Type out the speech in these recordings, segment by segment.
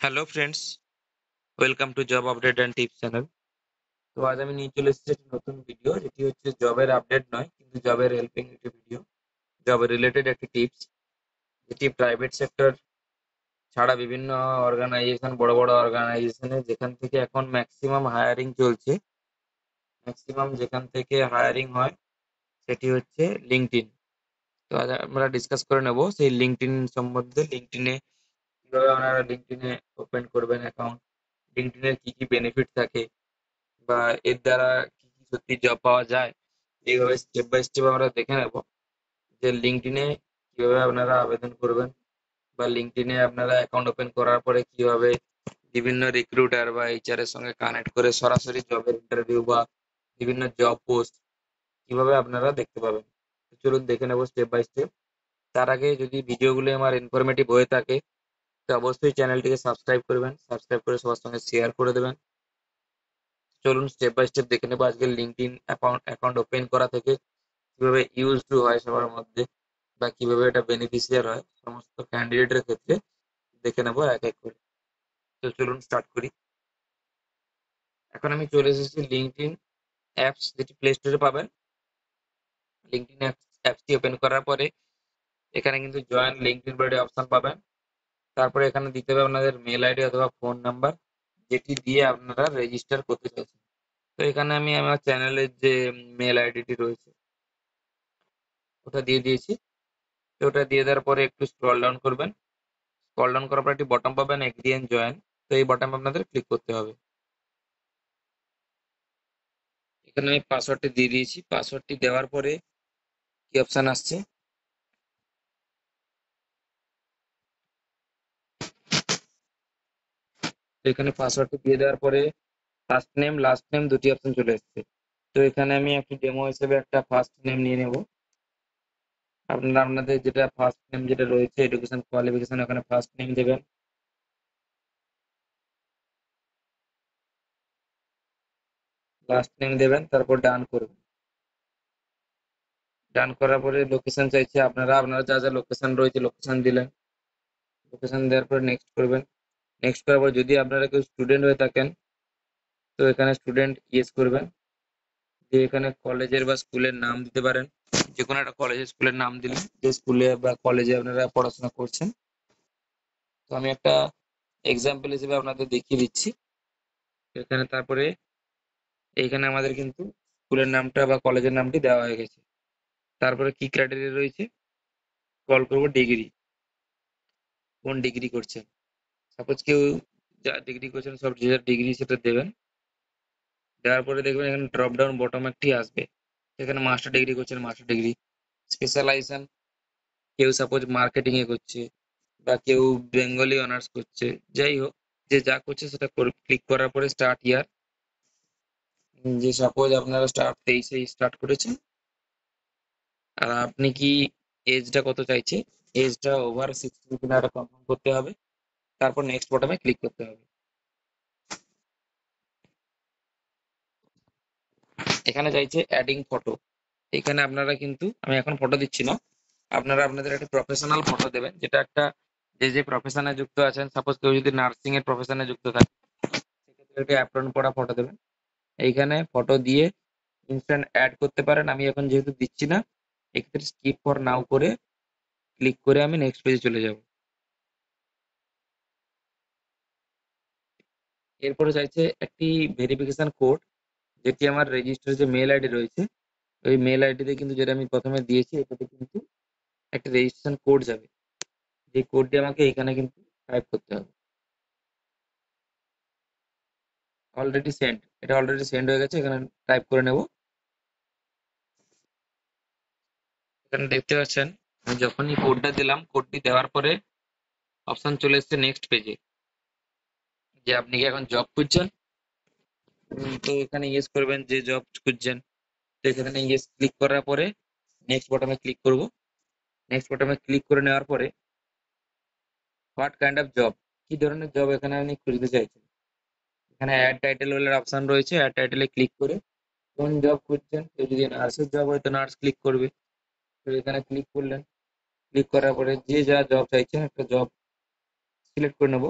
Hello friends, welcome to job update and tips channel. তো আজ আমি নিয়ে চলে এসেছি একটি নতুন ভিডিও, যেটি হচ্ছে জবের আপডেট নয় কিন্তু জবের হেল্পিং একটি ভিডিও, জব রিলেটেড একটি টিপস, যেটি প্রাইভেট সেক্টর ছাড়া বিভিন্ন অর্গানাইজেশন, বড় বড় অর্গানাইজেশনে যেখান থেকে এখন ম্যাক্সিমাম হায়ারিং চলছে, ম্যাক্সিমাম যেখান থেকে হায়ারিং হয় সেটি হচ্ছে লিঙ্কডইন। তো আজ আমরা ডিসকাস করে নেব সেই লিঙ্কডইন সম্বন্ধে। লিঙ্কডইনে কিভাবে আপনারা লিঙ্কডইনে ওপেন করবেন অ্যাকাউন্ট, লিঙ্কডইনের কি কি বেনিফিট থাকে, বা এর দ্বারা কি কি সত্যি জব পাওয়া যায়, এইভাবে স্টেপ বাই স্টেপ আমরা দেখে নেব যে লিঙ্কডইনে কিভাবে আপনারা আবেদন করবেন, বা লিঙ্কডইনে আপনারা অ্যাকাউন্ট ওপেন করার পরে কিভাবে বিভিন্ন রিক্রুটার বা এইচআর এর সঙ্গে কানেক্ট করে সরাসরি জবের ইন্টারভিউ বা বিভিন্ন জব পোস্ট কিভাবে আপনারা দেখতে পাবেন। তো চলুন দেখে নেব স্টেপ বাই স্টেপ। তার আগে যদি ভিডিওগুলো আমার ইনফরমেটিভ হয়ে থাকে তো অবশ্যই চ্যানেলটিকে সাবস্ক্রাইব করবেন, সাবস্ক্রাইব করে সবার সঙ্গে শেয়ার করে দেবেন। চলুন স্টেপ বাই স্টেপ দেখে নেবো আজকে লিঙ্কডইন অ্যাকাউন্ট ওপেন করা থেকে কিভাবে ইউজ টু হয় সবার মধ্যে, বা কিভাবে এটা বেনিফিশিয়ার হয় সমস্ত ক্যান্ডিডেটের ক্ষেত্রে, দেখে নেবো এক এক করে। তো চলুন স্টার্ট করি। এখন আমি চলে এসেছি লিঙ্কডইন অ্যাপস, যেটি প্লে স্টোরে পাবেন। লিঙ্কডইন অ্যাপসটি ওপেন করার পরে এখানে কিন্তু জয়েন লিঙ্কডইন বলে অপশন পাবেন। তারপরে এখানে দিতে হবে আপনাদের মেল আইডি অথবা ফোন নাম্বার, যেটি দিয়ে আপনারা রেজিস্টার করতে চাইছেন। তো এখানে আমি আমার চ্যানেলের যে মেল আইডিটি রয়েছে ওটা দিয়ে দিয়েছি। তো ওটা দিয়ে দেওয়ার পরে একটু স্ক্রল ডাউন করবেন। স্ক্রল ডাউন করার পর একটি বটন পাবেন এগ্রি এন্ড জয়েন। তো এই বটনে আপনাদের ক্লিক করতে হবে। এখানে আমি পাসওয়ার্ডটি দিয়ে দিয়েছি। পাসওয়ার্ডটি দেওয়ার পরে কি অপশন আসছে, তো এখানে পাসওয়ার্ডটি দিয়ে দেওয়ার পরে ফার্স্ট নেম লাস্ট নেম দুটি অপশন চলে এসেছে। তো এখানে আমি একটি ডেমো হিসেবে একটা ফার্স্ট নেম নিয়ে নেব। আপনারা আপনাদের যেটা ফার্স্ট নেম যেটা রয়েছে এডুকেশন কোয়ালিফিকেশন ওখানে ফার্স্ট নেম দেবেন, লাস্ট নেম দেবেন, তারপর ডান করবেন। ডান করার পরে লোকেশন চাইছে, আপনারা আপনারা যা যা লোকেশন রয়েছে লোকেশন দিলেন। লোকেশন দেওয়ার পরে নেক্সট করবেন। নেক্সট করার পর যদি আপনারা কেউ স্টুডেন্ট হয়ে থাকেন তো এখানে স্টুডেন্ট ইয়েস করবেন। দিয়ে এখানে কলেজের বা স্কুলের নাম দিতে পারেন, যে কোনো একটা কলেজের স্কুলের নাম দিলেন, যে স্কুলে বা কলেজে আপনারা পড়াশোনা করছেন। তো আমি একটা এক্সাম্পল হিসেবে আপনাদের দেখিয়ে দিচ্ছি। এখানে তারপরে এইখানে আমাদের কিন্তু স্কুলের নামটা বা কলেজের নামটি দেওয়া হয়ে গেছে। তারপরে কি ক্রাইটেরিয়া রয়েছে, কল করবো ডিগ্রি, কোন ডিগ্রি করছেন। সাপোজ কেউ যা ডিগ্রি করছেন সব যে যার ডিগ্রি সেটা দেবেন। দেওয়ার পরে দেখবেন এখানে ড্রপ ডাউন বটম একটি আসবে, এখানে মাস্টার ডিগ্রি করছেন মাস্টার ডিগ্রি, স্পেশালাইজেশন কেউ সাপোজ মার্কেটিং এ করছে, বা কেউ বেঙ্গলি অনার্স করছে, যাই হোক যে যা করছে সেটা ক্লিক করার পরে স্টার্ট ইয়ার, যে সাপোজ আপনারা স্টার্ট 23-এ স্টার্ট করেছেন, আর আপনি কি এজটা কত চাইছে, এজটা ওভার 60 কিনা এটা কনফার্ম করতে হবে। তারপর নেক্সট বটমে ক্লিক করতে হবে। এখানে চাইছে অ্যাডিং ফটো। এখানে আপনারা কিন্তু, আমি এখন ফটো দিচ্ছি না, আপনারা আপনাদের একটা প্রফেশনাল ফটো দেবেন, যেটা একটা যে যে প্রফেশনে যুক্ত আছেন। সাপোজ কেউ যদি নার্সিং এর প্রফেশনে যুক্ত থাকে সেক্ষেত্রে একটা অ্যাপ্রন পরা ফটো দেবেন। এইখানে ফটো দিয়ে ইনস্ট্যান্ট অ্যাড করতে পারেন। আমি এখন যেহেতু দিচ্ছি না, এক্ষেত্রে স্কিপ ফর নাও করে ক্লিক করে আমি নেক্সট পেজে চলে যাব। এরপরে চাইছে একটি ভেরিফিকেশন কোড, যেটি আমার রেজিস্টার যে মেল আইডি রয়েছে ওই মেল আইডিতে কিন্তু, যেটা আমি প্রথমে দিয়েছি এটাতে কিন্তু একটা রেজিস্ট্রেশন কোড যাবে, যে কোডটি আমাকে এখানে কিন্তু টাইপ করতে হবে। অলরেডি সেন্ড, এটা অলরেডি সেন্ড হয়ে গেছে, এখানে টাইপ করে নেব। এখানে দেখতে পাচ্ছেন আমি যখনই কোডটা দিলাম, কোডটি দেওয়ার পরে অপশন চলে এসেছে নেক্সট পেজে, যে আপনি কি এখন জব খুঁজছেন। তো এখানে ইয়েস করবেন যে জব খুঁজছেন। তো এখানে ইয়েস ক্লিক করার পরে নেক্সট বটনে ক্লিক করব। নেক্সট বটনে ক্লিক করে নেওয়ার পরে হোয়াট কাইন্ড অফ জব, কি ধরনের জব এখানে আপনি খুঁজতে চাইছেন, এখানে অ্যাড টাইটেল বলে অপশন রয়েছে, অ্যাড টাইটেলে ক্লিক করে কোন জব খুঁজছেন। কেউ যদি নার্সের জব হয় তো নার্স ক্লিক করবে। তো এখানে ক্লিক করলেন, ক্লিক করার পরে যে যা জব চাইছেন একটা জব সিলেক্ট করে নেব।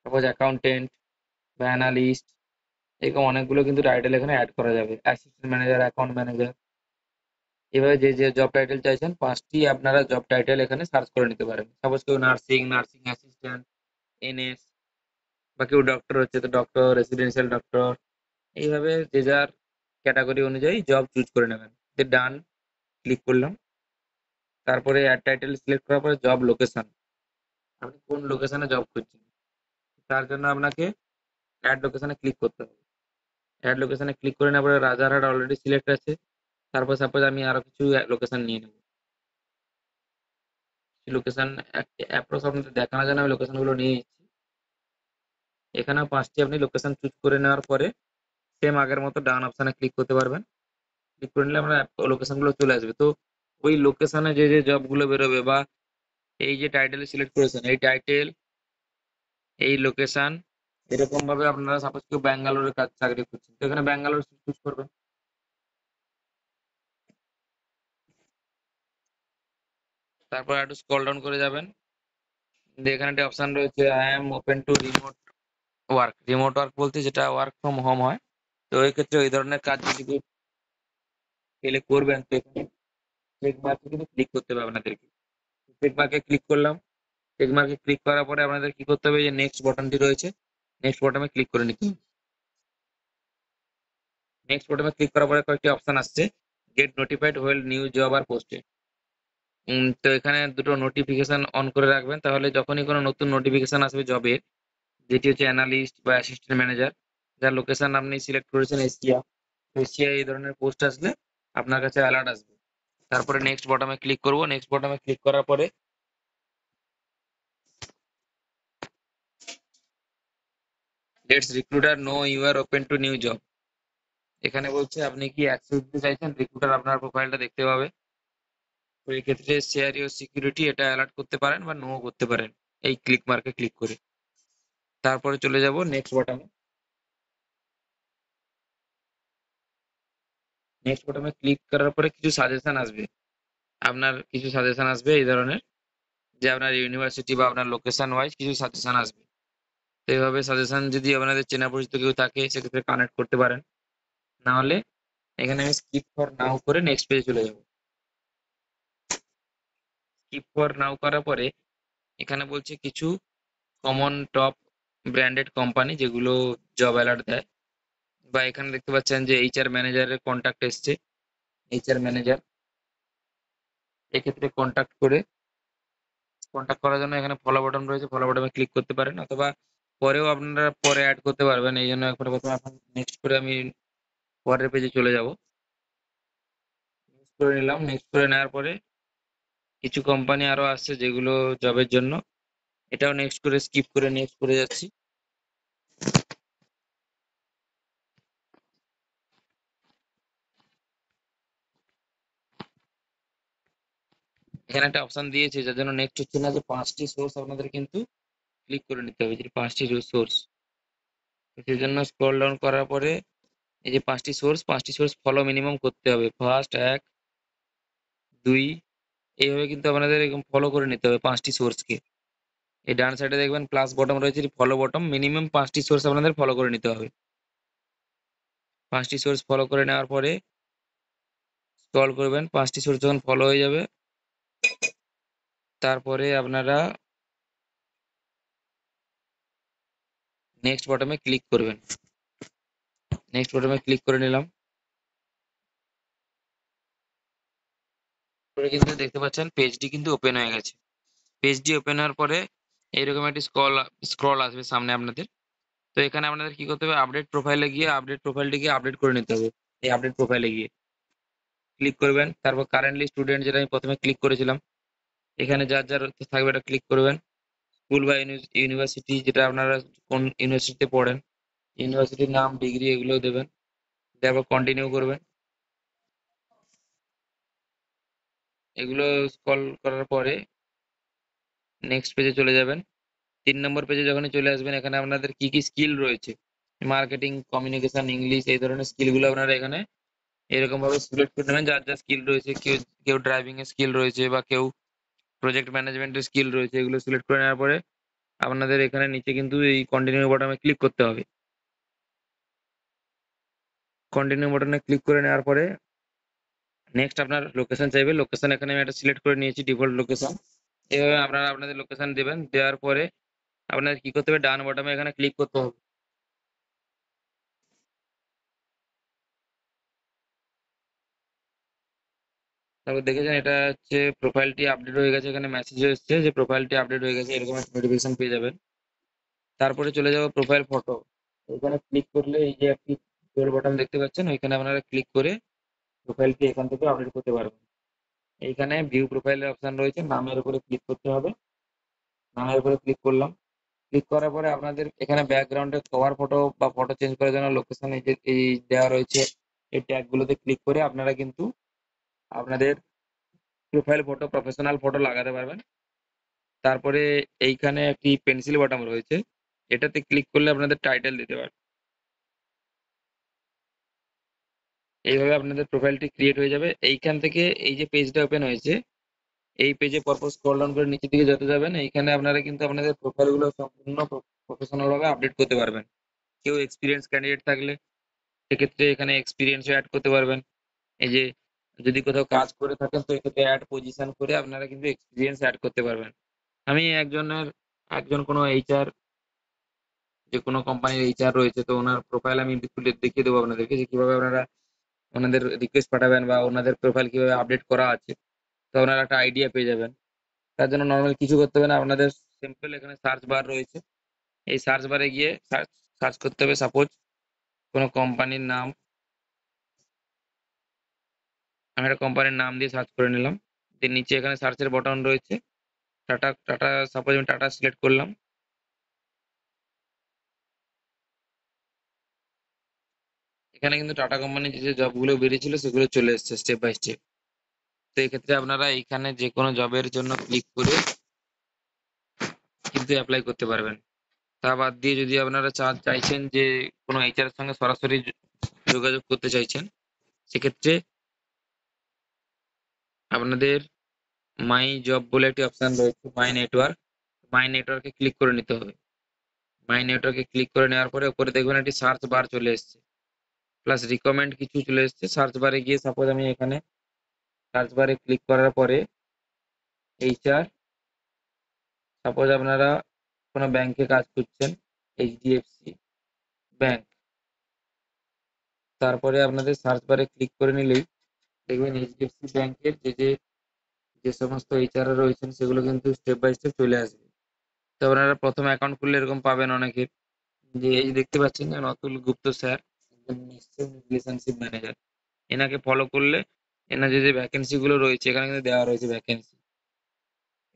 সাপোজ অ্যাকাউন্টেন্ট বা অ্যানালিস্ট, এরকম অনেকগুলো কিন্তু টাইটেল এখানে অ্যাড করা যাবে। অ্যাসিস্ট্যান্ট ম্যানেজার, অ্যাকাউন্ট ম্যানেজার, এভাবে যে যে জব টাইটেল চাইছেন 5টি আপনারা জব টাইটেল এখানে সার্চ করে নিতে পারেন। সাপোজ কেউ নার্সিং, নার্সিং অ্যাসিস্ট্যান্ট, এনএস, বা কেউ ডক্টর হচ্ছে তো ডক্টর, রেসিডেন্সিয়াল ডক্টর, এইভাবে যে যার ক্যাটাগরি অনুযায়ী জব চুজ করে নেবেন। ডান ক্লিক করলাম। তারপরে অ্যাড টাইটেল সিলেক্ট করার পরে জব লোকেশন, আপনি কোন লোকেশনে জব করছেন তার জন্য আপনাকে অ্যাড লোকেশনে ক্লিক করতে হবে। অ্যাড লোকেশনে ক্লিক করে নেওয়ার পরে রাজারহাট অলরেডি সিলেক্ট আছে। তারপর সাপোজ আমি আরো কিছু লোকেশন নিয়ে নেব। লোকেশন অ্যাপ্রক্স আপনাদের দেখানোর জন্য আমি লোকেশন গুলো নিয়ে নিচ্ছি। এখানেও 5টি আপনি লোকেশন চুজ করে নেওয়ার পরে সেম আগের মতো ডান অপশনে ক্লিক করতে পারবেন। ক্লিক করে নিলে আমরা লোকেশন গুলো চলে আসবে। তো ওই লোকেশনে যে যে জব গুলো বেরোবে বা এই যে টাইটেল সিলেক্ট করেছেন, এই টাইটেল, এই লোকেশন, এরকম ভাবে আপনারা সাপোজ কেউ ব্যাঙ্গালোরের কাজ চাকরি করছেন তো এখানে ব্যাঙ্গালোর চুজ করবেন। তারপর একটু স্ক্রল ডাউন করে যাবেন। এখানে একটা অপশন রয়েছে I am open to remote work. Remote work বলতে যেটা ওয়ার্ক ফ্রম হোম হয়। তো এই ক্ষেত্রে ওই ধরনের কাজ যদি কেউ পেলে করবেন তো এখানে চেক মার্কে কিন্তু ক্লিক করতে হবে আপনাদেরকে। চেক মার্কে ক্লিক করলাম। চেক মার্কে ক্লিক করার পরে আপনাদের কি করতে হবে, যে নেক্সট বাটনটি রয়েছে, নেক্সট বাটনে ক্লিক করে নিতে হবে। নেক্সট বাটনে ক্লিক করার পরে কয়েকটি অপশন আসছে, get notified when new job are posted. তো এখানে দুটো নোটিফিকেশন অন করে রাখবেন, তাহলে যখনই কোনো নতুন নোটিফিকেশন আসবে জবের, যেটি হচ্ছে অ্যানালিস্ট বা অ্যাসিস্ট্যান্ট ম্যানেজার, যার লোকেশন আপনি সিলেক্ট করেছেন এশিয়া, এশিয়া এই ধরনের পোস্ট আসলে আপনার কাছে অ্যালার্ট আসবে। তারপরে নেক্সট বটমে ক্লিক করব। নেক্সট বটমে ক্লিক করার পরে let's recruiter know you are open to new job, এখানে বলছে আপনি কি অ্যাক্সেস দিতে চাইছেন, রিক্রুটার আপনার প্রোফাইলটা দেখতে পাবে। তো এই ক্ষেত্রে শেয়ার ইউর সিকিউরিটি এটা অ্যালার্ট করতে পারেন বা নো করতে পারেন এই ক্লিক মার্কে ক্লিক করে। তারপরে চলে যাব নেক্সট বটমে। নেক্সট বটমে ক্লিক করার পরে কিছু সাজেশন আসবে, আপনার কিছু সাজেশন আসবে এই ধরনের, যে আপনার ইউনিভার্সিটি বা আপনার লোকেশন ওয়াইজ কিছু সাজেশন আসবে। তো এইভাবে সাজেশন যদি আপনাদের চেনা পরিচিত কেউ থাকে সেক্ষেত্রে কানেক্ট করতে পারেন। না হলে এখানে আমি স্কিপ ফর নাও করে নেক্সট পেজে চলে যাব। স্কিপ ফর নাও করার পরে এখানে বলছে কিছু কমন টপ ব্র্যান্ডেড কোম্পানি যেগুলো জব অ্যালার্ট দেয়, বা এখানে দেখতে পাচ্ছেন যে এইচআর ম্যানেজারের কন্ট্যাক্ট এসছে। এইচআর ম্যানেজার, এক্ষেত্রে কন্ট্যাক্ট করার জন্য এখানে ফলো বাটন রয়েছে, ফলো বাটনে ক্লিক করতে পারেন, অথবা পরেও আপনারা পরে অ্যাড করতে পারবেন। এই জন্য একবার প্রথমে এখন নেক্সট করে আমি পরের পেজে চলে যাব। নেক্সট করে নিলাম। নেক্সট করে নেওয়ার পরে কিছু কোম্পানি আরো আসছে যেগুলো জবের জন্য, এটাও নেক্সট করে স্কিপ করে নেক্সট করে যাচ্ছি। এখানে একটা অপশন দিয়েছে যার জন্য নেক্সট হচ্ছে না, যে 5টি সোর্স আপনাদের কিন্তু ক্লিক করে নিতে হবে, যে 5টি সোর্স। সেই জন্য স্ক্রল ডাউন করার পরে এই যে 5টি সোর্স ফলো মিনিমাম করতে হবে। ফার্স্ট 1, 2, এইভাবে কিন্তু আপনাদের এরকম ফলো করে নিতে হবে 5টি সোর্সকে। এই ডান সাইডে দেখবেন প্লাস বটম রয়েছে, ফলো বটম, মিনিমাম 5টি সোর্স আপনাদের ফলো করে নিতে হবে। 5টি সোর্স ফলো করে নেওয়ার পরে স্ক্রল করবেন। 5টি সোর্স যখন ফলো হয়ে যাবে তারপরে আপনারা নেক্সট বটমে ক্লিক করবেন। নেক্সট বটমে ক্লিক করে নিলাম। পরে কিন্তু দেখতে পাচ্ছেন পেজটি কিন্তু ওপেন হয়ে গেছে। পেজটি ওপেন হওয়ার পরে এইরকম একটি স্ক্রল আসবে সামনে আপনাদের। তো এখানে আপনাদের কি করতে হবে, আপডেট প্রোফাইলে গিয়ে আপডেট প্রোফাইলটিকে আপডেট করে নিতে হবে। এই আপডেট প্রোফাইলে গিয়ে ক্লিক করবেন। তারপর কারেন্টলি স্টুডেন্ট, যেটা আমি প্রথমে ক্লিক করেছিলাম, এখানে যার যার থাকবে এটা ক্লিক করবেন। স্কুল বা ইউনিভার্সিটি, যেটা আপনারা কোন ইউনিভার্সিটিতে পড়েন, ইউনিভার্সিটির নাম, ডিগ্রি, এগুলো দেবেন। তারপর কন্টিনিউ করবেন। এগুলো স্ক্রল করার পরে নেক্সট পেজে চলে যাবেন। 3 নম্বর পেজে যখনই চলে আসবেন এখানে আপনাদের কি কি স্কিল রয়েছে, মার্কেটিং, কমিউনিকেশন, ইংলিশ, এই ধরনের স্কিলগুলো আপনারা এখানে এরকম ভাবে সিলেক্ট করে নেবেন। যার যা স্কিল রয়েছে, কেউ কেউ ড্রাইভিং এর স্কিল রয়েছে বা কেউ প্রজেক্ট ম্যানেজমেন্টের স্কিল রয়েছে, এগুলো সিলেক্ট করে নেওয়ার পরে আপনাদের এখানে নিচে কিন্তু এই কন্টিনিউ বাটনে ক্লিক করতে হবে। কন্টিনিউ বাটনে ক্লিক করে নেওয়ার পরে নেক্সট আপনার লোকেশন চাইবে। লোকেশন এখানে আমি একটা সিলেক্ট করে নিয়েছি, ডিফল্ট লোকেশন। এভাবে আপনারা আপনাদের লোকেশন দেবেন। দেওয়ার পরে আপনাদের কি করতে হবে, ডান বটমে এখানে ক্লিক করতে হবে। তারপর দেখেছেন এটা হচ্ছে প্রোফাইলটি আপডেট হয়ে গেছে, এখানে মেসেজ এসেছে যে প্রোফাইলটি আপডেট হয়ে গেছে, এরকম একটা নোটিফিকেশন পেয়ে যাবেন। তারপরে চলে যাবো প্রোফাইল ফটো। এখানে ক্লিক করলে এই যে একটি গোল বাটন দেখতে পাচ্ছেন, ওইখানে আপনারা ক্লিক করে প্রোফাইলটি এখান থেকে আপডেট করতে পারবেন। এইখানে ভিউ প্রোফাইলের অপশন রয়েছে, নামের উপরে ক্লিক করতে হবে। নামের উপরে ক্লিক করলাম। ক্লিক করার পরে আপনাদের এখানে ব্যাকগ্রাউন্ডে কভার ফটো বা ফটো চেঞ্জ করার জন্য লোকেশন এই যে এই দেওয়া রয়েছে, এই ট্যাগগুলোতে ক্লিক করে আপনারা কিন্তু আপনাদের প্রোফাইল ফটো, প্রফেশনাল ফটো লাগাতে পারবেন। তারপরে এইখানে একটি পেন্সিল বাটন রয়েছে, এটাতে ক্লিক করলে আপনাদের টাইটেল দিতে পারবেন। এইভাবে আপনাদের প্রোফাইলটি ক্রিয়েট হয়ে যাবে। এইখান থেকে এই যে পেজটা ওপেন হয়েছে, এই পেজে পরপর স্ক্রল ডাউন করে নিচের দিকে যত যাবেন, এইখানে আপনারা কিন্তু আপনাদের প্রোফাইলগুলো সম্পূর্ণ প্রফেশনাল ভাবে আপডেট করতে পারবেন। কেউ এক্সপিরিয়েন্স ক্যান্ডিডেট থাকলে সেক্ষেত্রে এখানে এক্সপিরিয়েন্সও অ্যাড করতে পারবেন। এই যে যদি কোথাও কাজ করে থাকেন তো এক্ষেত্রে অ্যাড পজিশন করে আপনারা কিন্তু এক্সপিরিয়েন্স অ্যাড করতে পারবেন। আমি একজন কোনো এইচআর, যে কোনো কোম্পানির এইচআর রয়েছে, তো ওনার প্রোফাইল আমি খুলে দেখিয়ে দেবো আপনাদেরকে যে কিভাবে আপনারা ওনাদের রিকোয়েস্ট পাঠাবেন বা ওনাদের প্রোফাইল কিভাবে আপডেট করা আছে, তো ওনারা একটা আইডিয়া পেয়ে যাবেন। তার জন্য নর্মাল কিছু করতে হবে না, আপনাদের সিম্পল এখানে সার্চ বার রয়েছে, এই সার্চ বারে গিয়ে সার্চ সার্চ করতে হবে সাপোজ কোনো কোম্পানির নাম। আমি একটা কোম্পানির নাম দিয়ে সার্চ করে নিলাম। দিয়ে নিচে এখানে সার্চের বটন রয়েছে, টাটা টাটা সাপোজ আমি টাটা সিলেক্ট করলাম। এখানে কিন্তু টাটা কোম্পানির যে জবগুলো বেরিয়েছিল সেগুলো চলে এসেছে স্টেপ বাই স্টেপ। তো এক্ষেত্রে আপনারা এইখানে যে কোনো জবের জন্য ক্লিক করে কিন্তু অ্যাপ্লাই করতে পারবেন। তা বাদ দিয়ে যদি আপনারা চাইছেন যে কোনো এইচআর এর সঙ্গে সরাসরি যোগাযোগ করতে চাইছেন, সেক্ষেত্রে আপনাদের মাই জব বলে একটি অপশন রয়েছে, মাই নেটওয়ার্ক। মাই নেটওয়ার্কে ক্লিক করে নিতে হবে। মাই নেটওয়ার্কে ক্লিক করে নেওয়ার পরে উপরে দেখবেন একটি সার্চ বার চলে এসেছে, প্লাস রিকমেন্ড কিছু চলে এসেছে। সার্চ বারে গিয়ে সাপোজ আমি এখানে সার্চ বারে ক্লিক করার পরে এইচআর, সাপোজ আপনারা কোনো ব্যাংকে কাজ করছেন, এইচডিএফসি ব্যাংক, তারপরে আপনাদের সার্চ বারে ক্লিক করে নিলেই দেখবেন এইচডিএফসি ব্যাংকের যে সমস্ত এইচআর রয়েছেন সেগুলো কিন্তু স্টেপ বাই স্টেপ চলে আসবে। তো আপনারা প্রথম অ্যাকাউন্ট খুললে এরকম পাবেন অনেকে, যে এই দেখতে পাচ্ছেন যে অতুল গুপ্ত স্যার, রিলেশনশিপ ম্যানেজার। এনাকে ফলো করলে এনার যে ভ্যাকেন্সি গুলো রয়েছে এখানে কিন্তু দেওয়া রয়েছে ভ্যাকেন্সি।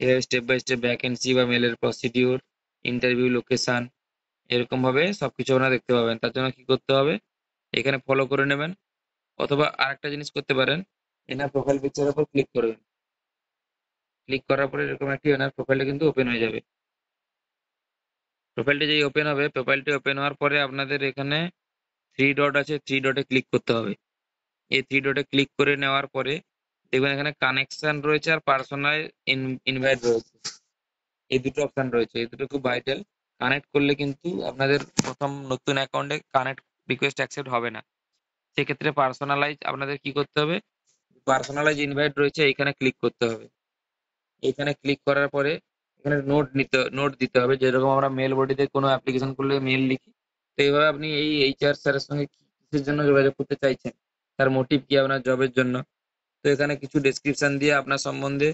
এভাবে স্টেপ বাই স্টেপ ভ্যাকেন্সি বা মেলের প্রসিডিওর, ইন্টারভিউ লোকেশন, এরকম ভাবে সবকিছু আপনারা দেখতে পাবেন। তার জন্য কি করতে হবে, এখানে ফলো করে নেবেন, অথবা আরেকটা জিনিস করতে পারেন, এনার প্রোফাইল পিকচারের উপর ক্লিক করবেন। ক্লিক করার পরে এরকম একটি এনার প্রোফাইলটা কিন্তু ওপেন হয়ে যাবে। প্রোফাইলটি যেই ওপেন হবে, প্রোফাইলটি ওপেন হওয়ার পরে আপনাদের এখানে থ্রি ডট আছে, থ্রি ডটে ক্লিক করতে হবে। এই থ্রি ডটে ক্লিক করে নেওয়ার পরে দেখবেন এখানে কানেকশন রয়েছে আর পার্সোনাল ইনভাইট রয়েছে, এই দুটো অপশন রয়েছে। এই দুটো খুব ভাইটাল। কানেক্ট করলে কিন্তু আপনাদের প্রথম নতুন অ্যাকাউন্টে কানেক্ট রিকোয়েস্ট অ্যাকসেপ্ট হবে না। সেক্ষেত্রে পার্সোনালাইজ আপনাদের কি করতে হবে, পার্সোনালাইজ ইনভাইট রয়েছে, এখানে ক্লিক করতে হবে। এখানে ক্লিক করার পরে এখানে নোট দিতে হবে, যেরকম আমরা মেল বডিতে কোনো অ্যাপ্লিকেশন করলে মেল লিখি, তো এইভাবে আপনি এই এইচআর স্যারের সঙ্গে কিসের জন্য যোগাযোগ করতে চাইছেন, তার মোটিভ কি আপনার জবের জন্য। তো এখানে কিছু ডেসক্রিপশন দিয়ে আপনার সম্বন্ধে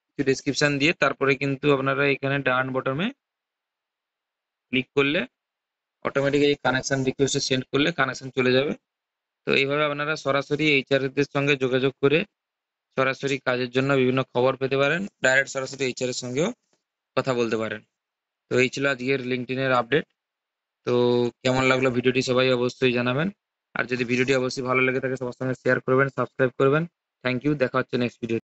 কিছু ডেসক্রিপশন দিয়ে তারপরে কিন্তু আপনারা এখানে ডান বটমে ক্লিক করলে অটোমেটিক এই কানেকশন রিকোয়েস্ট সেন্ড করলে কানেকশন চলে যাবে। তো এইভাবে আপনারা সরাসরি এইচআর দের সঙ্গে যোগাযোগ করে সরাসরি কাজের জন্য বিভিন্ন খবর পেতে পারেন, ডাইরেক্ট সরাসরি এইচআর এর সঙ্গেও কথা বলতে পারেন। তো এই ছিল আজকের লিঙ্কডইনের আপডেট। তো কেমন লাগলো ভিডিওটি সবাই অবশ্যই জানাবেন। আর যদি ভিডিওটি অবশ্যই ভালো লেগে থাকে সবার সঙ্গে শেয়ার করবেন, সাবস্ক্রাইব করবেন। থ্যাংক ইউ, দেখা হচ্ছে নেক্সট ভিডিও।